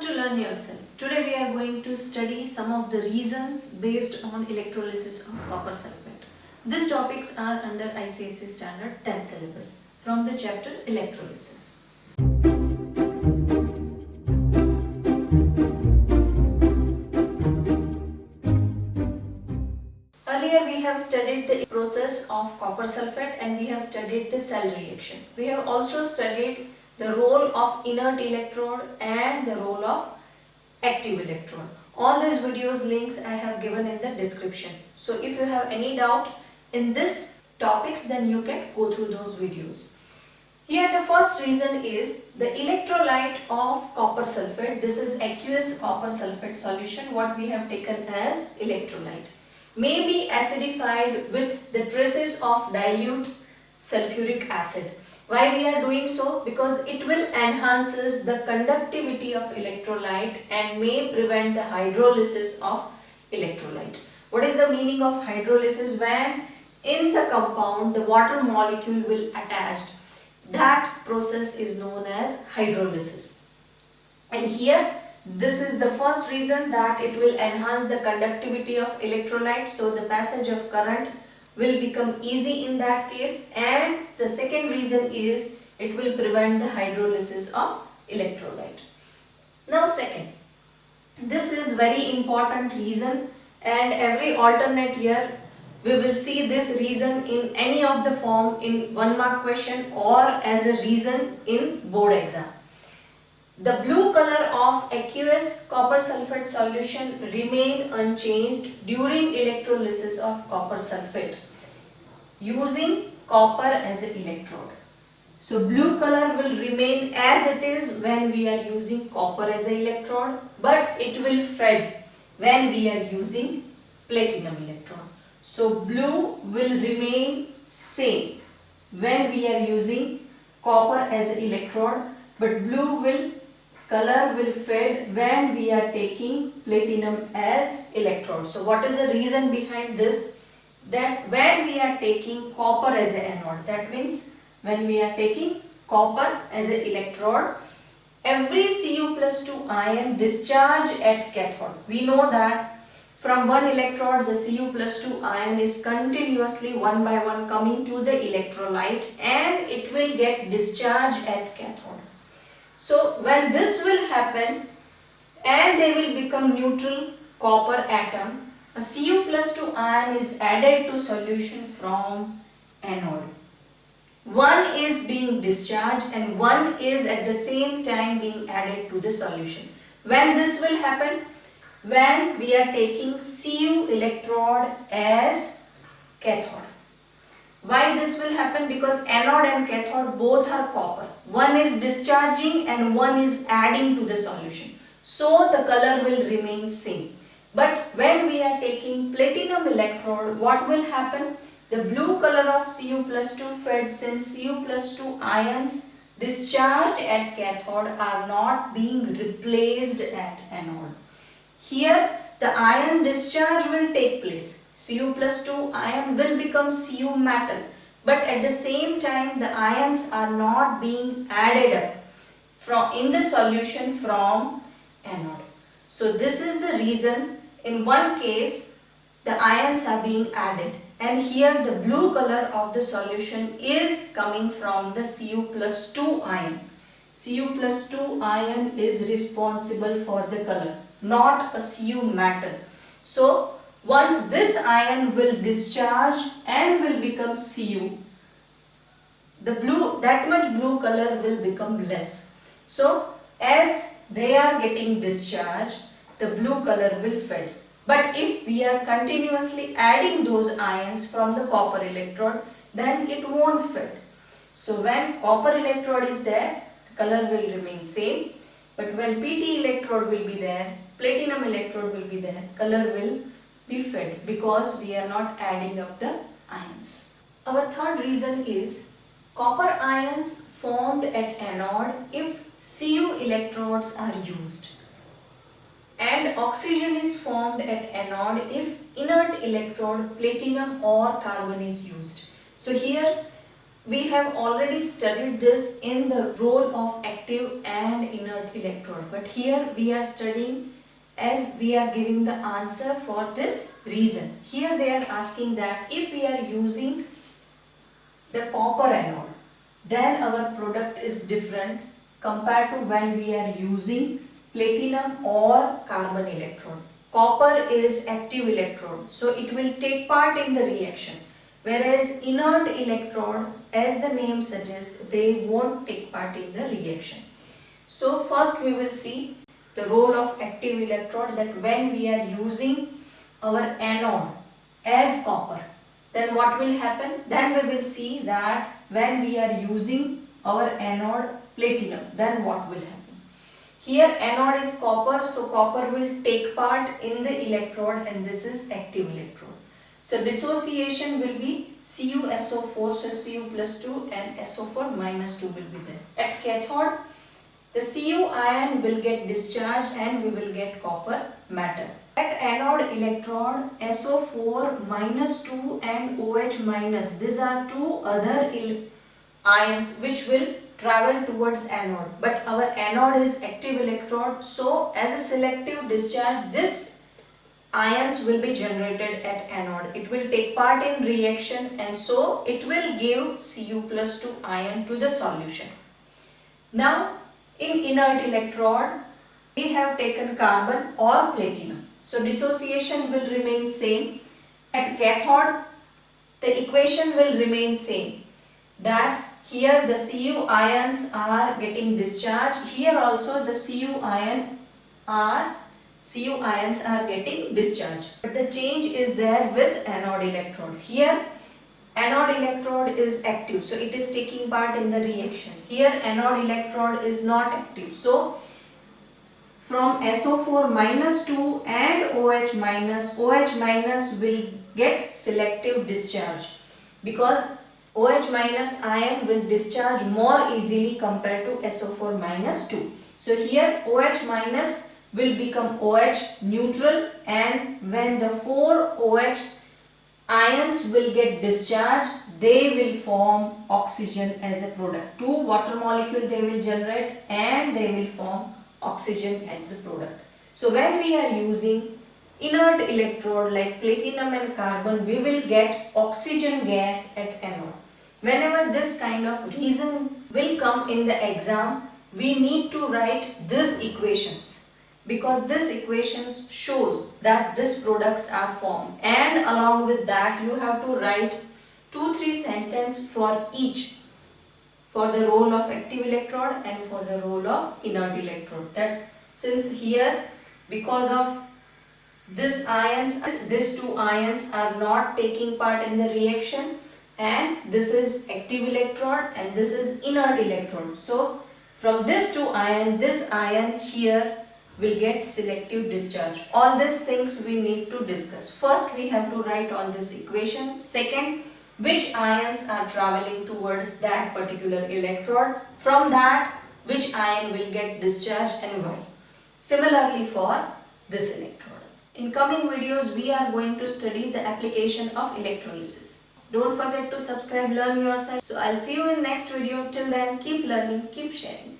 to Learn Yourself. Today we are going to study some of the reasons based on electrolysis of copper sulfate. These topics are under ICSE Standard 10 syllabus from the chapter Electrolysis. Earlier we have studied the process of copper sulfate and we have studied the cell reaction. We have also studied the role of inert electrode and the role of active electrode. All these videos links I have given in the description. So if you have any doubt in this topics, then you can go through those videos. Here the first reason is the electrolyte of copper sulfate. This is aqueous copper sulfate solution, what we have taken as electrolyte, may be acidified with the traces of dilute sulfuric acid. Why we are doing so? Because it will enhances the conductivity of electrolyte and may prevent the hydrolysis of electrolyte. What is the meaning of hydrolysis? When in the compound the water molecule will attach. That process is known as hydrolysis. And here this is the first reason, that it will enhance the conductivity of electrolyte, so the passage of current will become easy in that case. And the second reason is it will prevent the hydrolysis of electrolyte. Now second, this is very important reason, and every alternate year we will see this reason in any of the form in 1 mark question or as a reason in board exam. The blue color of aqueous copper sulfate solution remain unchanged during electrolysis of copper sulfate using copper as an electrode. So blue color will remain as it is when we are using copper as an electrode, but it will fade when we are using platinum electrode. So blue will remain same when we are using copper as an electrode, but color will fade when we are taking platinum as electrode. So what is the reason behind this? That when we are taking copper as an anode, that means when we are taking copper as an electrode, every Cu+2 ion discharge at cathode. We know that from one electrode the Cu+2 ion is continuously one by one coming to the electrolyte and it will get discharged at cathode. So when this will happen and they will become neutral copper atom, a Cu+2 ion is added to solution from anode. One is being discharged and one is at the same time being added to the solution. When this will happen? When we are taking Cu electrode as cathode. Why this will happen? Because anode and cathode both are copper. One is discharging and one is adding to the solution. So the color will remain same. But when we are taking platinum electrode, what will happen? The blue color of Cu+2 fades since Cu+2 ions discharged at cathode are not being replaced at anode. Here the ion discharge will take place. Cu+2 ion will become Cu metal, but at the same time the ions are not being added up in the solution from anode. So this is the reason. In one case the ions are being added and here the blue color of the solution is coming from the Cu+2 ion. Cu+2 ion is responsible for the color, not a Cu metal. So once this ion will discharge and will become Cu, that much blue color will become less. So as they are getting discharged, the blue color will fade. But if we are continuously adding those ions from the copper electrode, then it won't fade. So when copper electrode is there, the color will remain same. But when PT electrode will be there, platinum electrode will be there, color will be fade because we are not adding up the ions. Our third reason is copper ions formed at anode if Cu electrodes are used, and oxygen is formed at anode if inert electrode platinum or carbon is used. So here We have already studied this in the role of active and inert electrode, but here we are studying as we are giving the answer for this reason. Here they are asking that if we are using the copper anode, then our product is different compared to when we are using platinum or carbon electrode. Copper is active electrode, so it will take part in the reaction, whereas inert electrode, as the name suggests, they won't take part in the reaction. So first we will see the role of active electrode, that when we are using our anode as copper, then what will happen? Then we will see that when we are using our anode platinum, then what will happen? Here anode is copper, so copper will take part in the electrode and this is active electrode. So dissociation will be CuSO4, so Cu plus 2 and SO4 minus 2 will be there. At cathode, the Cu ion will get discharged and we will get copper matter. At anode electrode, SO4 minus 2 and OH minus, these are two other ions which will travel towards anode, but our anode is active electrode, so as a selective discharge, this ions will be generated at anode. It will take part in reaction and so it will give Cu plus 2 ion to the solution. Now in inert electrode, we have taken carbon or platinum, so dissociation will remain same. At cathode, the equation will remain same, that here the Cu ions are getting discharged, here also the Cu ions are getting discharged. But the change is there with anode electrode. Here anode electrode is active, so it is taking part in the reaction. Here anode electrode is not active, so from SO4 minus 2 and OH minus will get selective discharge, because OH minus ion will discharge more easily compared to SO4 minus 2. So here OH minus will become OH neutral, and when the 4 OH ions will get discharged, they will form oxygen as a product. 2 water molecules they will generate and they will form oxygen as a product. So when we are using inert electrode like platinum and carbon, we will get oxygen gas at anode. Whenever this kind of reason will come in the exam, we need to write these equations, because this equations shows that these products are formed, and along with that you have to write 2-3 sentences for each, for the role of active electrode and for the role of inert electrode. That since here, because of these ions, these 2 ions are not taking part in the reaction, and this is active electrode and this is inert electrode. So from this 2 ion, this ion here will get selective discharge. All these things we need to discuss. First we have to write all this equation. Second, which ions are traveling towards that particular electrode. From that, which ion will get discharged and why. Similarly for this electrode. In coming videos, we are going to study the application of electrolysis. Don't forget to subscribe, learn yourself. So I'll see you in next video. Till then, keep learning, keep sharing.